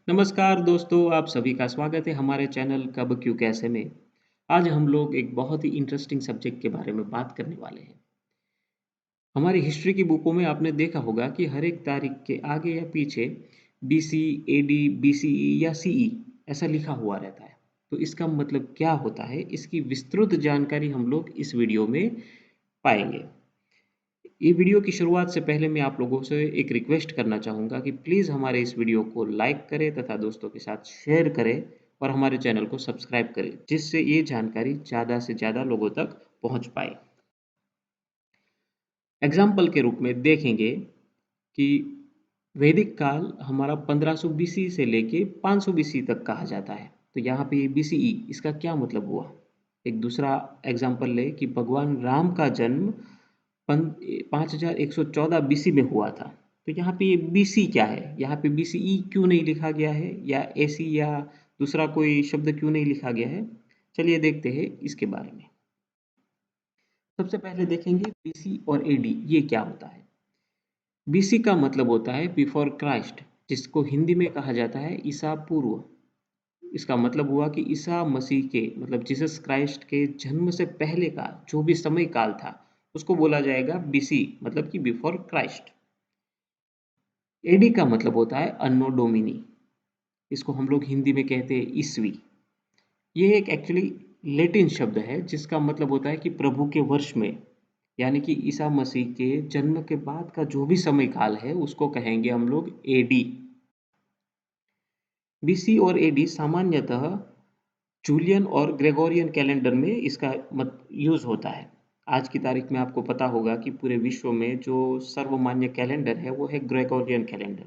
नमस्कार दोस्तों, आप सभी का स्वागत है हमारे चैनल कब क्यों कैसे में। आज हम लोग एक बहुत ही इंटरेस्टिंग सब्जेक्ट के बारे में बात करने वाले हैं। हमारी हिस्ट्री की बुकों में आपने देखा होगा कि हर एक तारीख के आगे या पीछे बीसी, एडी, बीसीई या सीई ऐसा लिखा हुआ रहता है। तो इसका मतलब क्या होता है, इसकी विस्तृत जानकारी हम लोग इस वीडियो में पाएंगे। ये वीडियो की शुरुआत से पहले मैं आप लोगों से एक रिक्वेस्ट करना चाहूँगा कि प्लीज़ हमारे इस वीडियो को लाइक करें तथा दोस्तों के साथ शेयर करें और हमारे चैनल को सब्सक्राइब करें, जिससे ये जानकारी ज़्यादा से ज़्यादा लोगों तक पहुँच पाए। एग्जाम्पल के रूप में देखेंगे कि वैदिक काल हमारा 1500 बीसी से लेके 500 बीसी तक कहा जाता है। तो यहाँ पे बीसीई इसका क्या मतलब हुआ। एक दूसरा एग्जाम्पल ले कि भगवान राम का जन्म 5114 बीसी में हुआ था। तो यहाँ पे ये बीसी क्या है, यहाँ पे बीसीई क्यों नहीं लिखा गया है, या एसी या दूसरा कोई शब्द क्यों नहीं लिखा गया है। चलिए देखते हैं इसके बारे में। सबसे पहले देखेंगे बीसी और एडी ये क्या होता है। बीसी का मतलब होता है बिफोर क्राइस्ट, जिसको हिंदी में कहा जाता है ईसा पूर्व। इसका मतलब हुआ कि ईसा मसीह के मतलब जीसस क्राइस्ट के जन्म से पहले का जो भी समय काल था उसको बोला जाएगा बीसी, मतलब कि बिफोर क्राइस्ट। एडी का मतलब होता है अन्नो डोमिनी, इसको हम लोग हिंदी में कहते हैं ईसवी। ये एक एक्चुअली लेटिन शब्द है जिसका मतलब होता है कि प्रभु के वर्ष में, यानी कि ईसा मसीह के जन्म के बाद का जो भी समय काल है उसको कहेंगे हम लोग एडी। बीसी और एडी सामान्यतः जूलियन और ग्रेगोरियन कैलेंडर में इसका मत यूज होता है। आज की तारीख में आपको पता होगा कि पूरे विश्व में जो सर्वमान्य कैलेंडर है वो है ग्रेगोरियन कैलेंडर।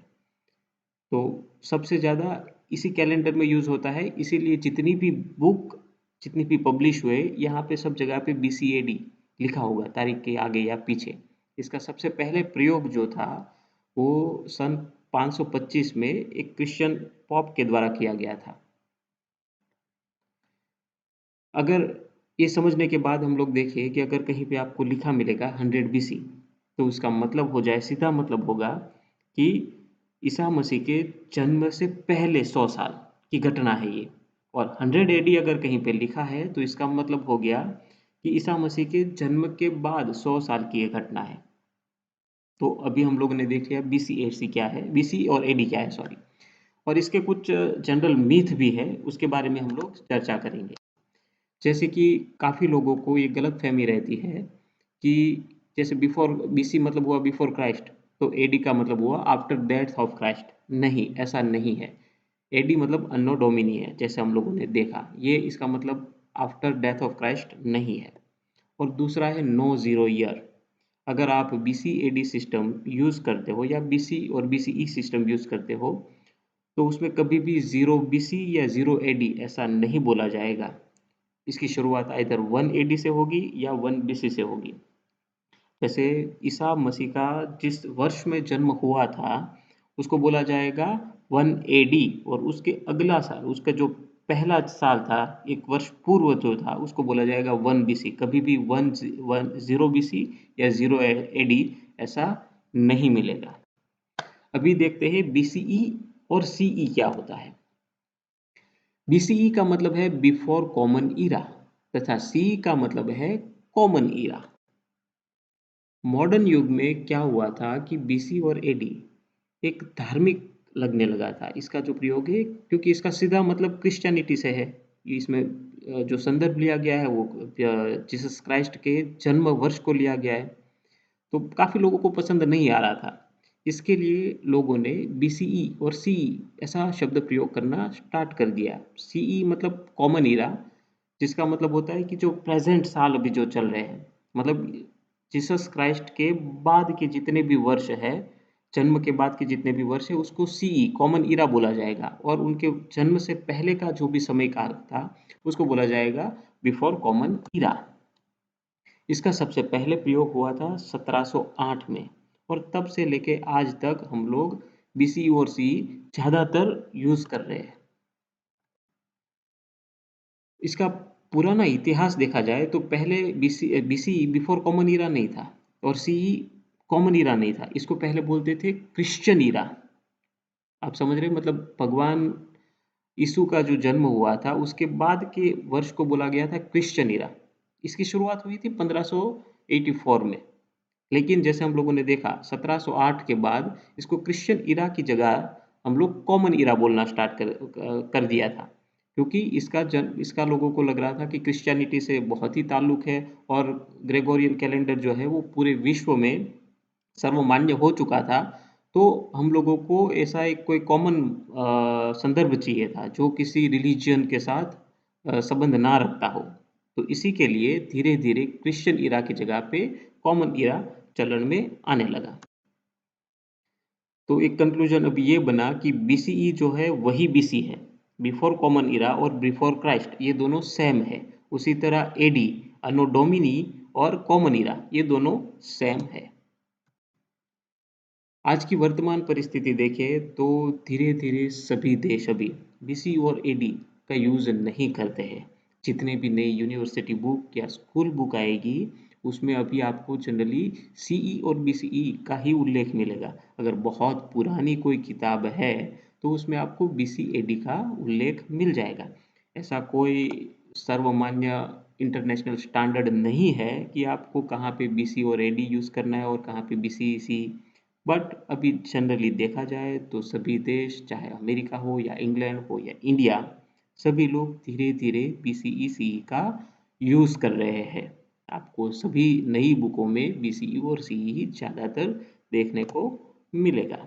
तो सबसे ज़्यादा इसी कैलेंडर में यूज होता है, इसीलिए जितनी भी बुक जितनी भी पब्लिश हुए यहाँ पे सब जगह पे BCAD लिखा होगा तारीख के आगे या पीछे। इसका सबसे पहले प्रयोग जो था वो सन 525 में एक क्रिश्चियन पॉप के द्वारा किया गया था। अगर ये समझने के बाद हम लोग देखें कि अगर कहीं पे आपको लिखा मिलेगा 100 BC, तो उसका मतलब हो जाए, सीधा मतलब होगा कि ईसा मसीह के जन्म से पहले 100 साल की घटना है ये। और 100 AD अगर कहीं पे लिखा है तो इसका मतलब हो गया कि ईसा मसीह के जन्म के बाद 100 साल की ये घटना है। तो अभी हम लोग ने देख लिया BC क्या है, BC और AD क्या है, सॉरी। और इसके कुछ जनरल मीथ भी है, उसके बारे में हम लोग चर्चा करेंगे। जैसे कि काफ़ी लोगों को ये गलतफहमी रहती है कि जैसे बिफोर बीसी मतलब हुआ बिफोर क्राइस्ट, तो एडी का मतलब हुआ आफ्टर डेथ ऑफ क्राइस्ट। नहीं, ऐसा नहीं है। एडी मतलब अन्नो डोमिनी है, जैसे हम लोगों ने देखा, ये इसका मतलब आफ्टर डेथ ऑफ क्राइस्ट नहीं है। और दूसरा है नो ज़ीरो ईयर। अगर आप बीसी एडी सिस्टम यूज़ करते हो या बीसी और बीसीई सिस्टम यूज़ करते हो तो उसमें कभी भी ज़ीरो बीसी या ज़ीरो एडी ऐसा नहीं बोला जाएगा। इसकी शुरुआत आइदर 1 AD से होगी या 1 BC से होगी। जैसे ईसा मसीह का जिस वर्ष में जन्म हुआ था उसको बोला जाएगा 1 AD, और उसके अगला साल उसका जो पहला साल था एक वर्ष पूर्व जो था उसको बोला जाएगा 1 BC। कभी भी 0 BC या 0 AD ऐसा नहीं मिलेगा। अभी देखते हैं BCE और CE क्या होता है। BCE का मतलब है बिफोर कॉमन ईरा तथा CE का मतलब है कॉमन ईरा। मॉडर्न युग में क्या हुआ था कि BC और AD एक धार्मिक लगने लगा था इसका जो प्रयोग है, क्योंकि इसका सीधा मतलब क्रिश्चियनिटी से है। इसमें जो संदर्भ लिया गया है वो जीसस क्राइस्ट के जन्म वर्ष को लिया गया है। तो काफ़ी लोगों को पसंद नहीं आ रहा था। इसके लिए लोगों ने BCE और CE ऐसा शब्द प्रयोग करना स्टार्ट कर दिया। CE मतलब कॉमन ईरा, जिसका मतलब होता है कि जो प्रेजेंट साल अभी जो चल रहे हैं, मतलब जीसस क्राइस्ट के बाद के जितने भी वर्ष है, जन्म के बाद के जितने भी वर्ष है उसको CE कॉमन ईरा बोला जाएगा, और उनके जन्म से पहले का जो भी समय काल था उसको बोला जाएगा बिफोर कॉमन ईरा। इसका सबसे पहले प्रयोग हुआ था 1708 में, और तब से लेके आज तक हम लोग BC और CE ज़्यादातर यूज़ कर रहे हैं। इसका पुराना इतिहास देखा जाए तो पहले BC बिफोर कॉमन ईरा नहीं था, और CE कॉमन ईरा नहीं था। इसको पहले बोलते थे क्रिश्चियन ईरा। आप समझ रहे हैं? मतलब भगवान यीशु का जो जन्म हुआ था उसके बाद के वर्ष को बोला गया था क्रिश्चियन इरा। इसकी शुरुआत हुई थी 1584 में। लेकिन जैसे हम लोगों ने देखा 1708 के बाद इसको क्रिश्चियन इरा की जगह हम लोग कॉमन इरा बोलना स्टार्ट कर दिया था, क्योंकि इसका लोगों को लग रहा था कि क्रिश्चियनिटी से बहुत ही ताल्लुक है और ग्रेगोरियन कैलेंडर जो है वो पूरे विश्व में सर्वमान्य हो चुका था। तो हम लोगों को ऐसा एक कोई कॉमन संदर्भ चाहिए था जो किसी रिलीजियन के साथ संबंध ना रखता हो। तो इसी के लिए धीरे धीरे क्रिश्चियन इरा की जगह पे कॉमन इरा चलन में आने लगा। तो एक कंक्लूजन अब ये बना कि बीसीई जो है वही बीसी है, बिफोर कॉमन इरा और बिफोर क्राइस्ट ये दोनों सेम है। उसी तरह एडी, अनो डोमिनी और कॉमन इरा ये दोनों सेम है। आज की वर्तमान परिस्थिति देखें तो धीरे धीरे सभी देश अभी बीसी और एडी का यूज नहीं करते हैं। जितने भी नई यूनिवर्सिटी बुक या स्कूल बुक आएगी उसमें अभी आपको जनरली सीई और बीसीई का ही उल्लेख मिलेगा। अगर बहुत पुरानी कोई किताब है तो उसमें आपको बीसी एडी का उल्लेख मिल जाएगा। ऐसा कोई सर्वमान्य इंटरनेशनल स्टैंडर्ड नहीं है कि आपको कहाँ पे बीसी और एडी यूज करना है और कहाँ पे बीसी सी। बट अभी जनरली देखा जाए तो सभी देश, चाहे अमेरिका हो या इंग्लैंड हो या इंडिया, सभी लोग धीरे धीरे बीसीई सीई का यूज कर रहे हैं। आपको सभी नई बुकों में बीसीई और सीई ही ज़्यादातर देखने को मिलेगा।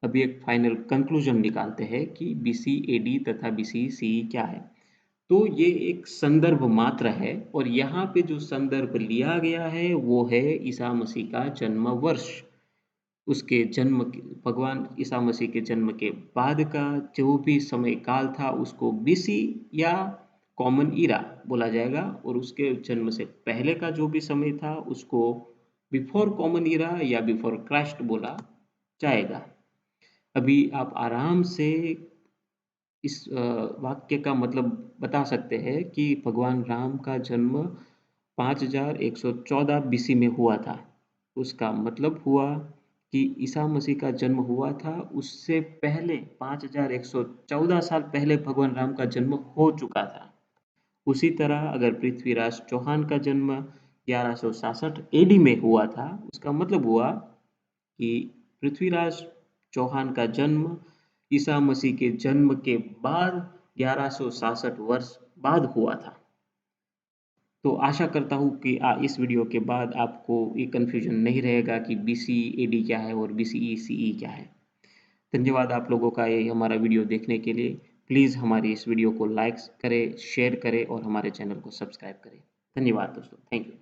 अभी एक फाइनल कंक्लूजन निकालते हैं कि बीसी एडी तथा बीसी सीई क्या है। तो ये एक संदर्भ मात्र है और यहाँ पे जो संदर्भ लिया गया है वो है ईसा मसीह का जन्म वर्ष। उसके भगवान ईसा मसीह के जन्म के बाद का जो भी समय काल था उसको बीसी या कॉमन ईरा बोला जाएगा और उसके जन्म से पहले का जो भी समय था उसको बिफोर कॉमन ईरा या बिफोर क्राइस्ट बोला जाएगा। अभी आप आराम से इस वाक्य का मतलब बता सकते हैं कि भगवान राम का जन्म 5114 बीसी में हुआ था। उसका मतलब हुआ कि ईसा मसीह का जन्म हुआ था उससे पहले 5114 साल पहले भगवान राम का जन्म हो चुका था। उसी तरह अगर पृथ्वीराज चौहान का जन्म 1166 एडी में हुआ था उसका मतलब हुआ कि पृथ्वीराज चौहान का जन्म ईसा मसीह के जन्म के बाद 1166 वर्ष बाद हुआ था। तो आशा करता हूँ कि इस वीडियो के बाद आपको ये कन्फ्यूजन नहीं रहेगा कि बीसी एडी क्या है और बीसीई सीई क्या है। धन्यवाद आप लोगों का ये हमारा वीडियो देखने के लिए। प्लीज़ हमारी इस वीडियो को लाइक करें, शेयर करें और हमारे चैनल को सब्सक्राइब करें। धन्यवाद दोस्तों, थैंक यू।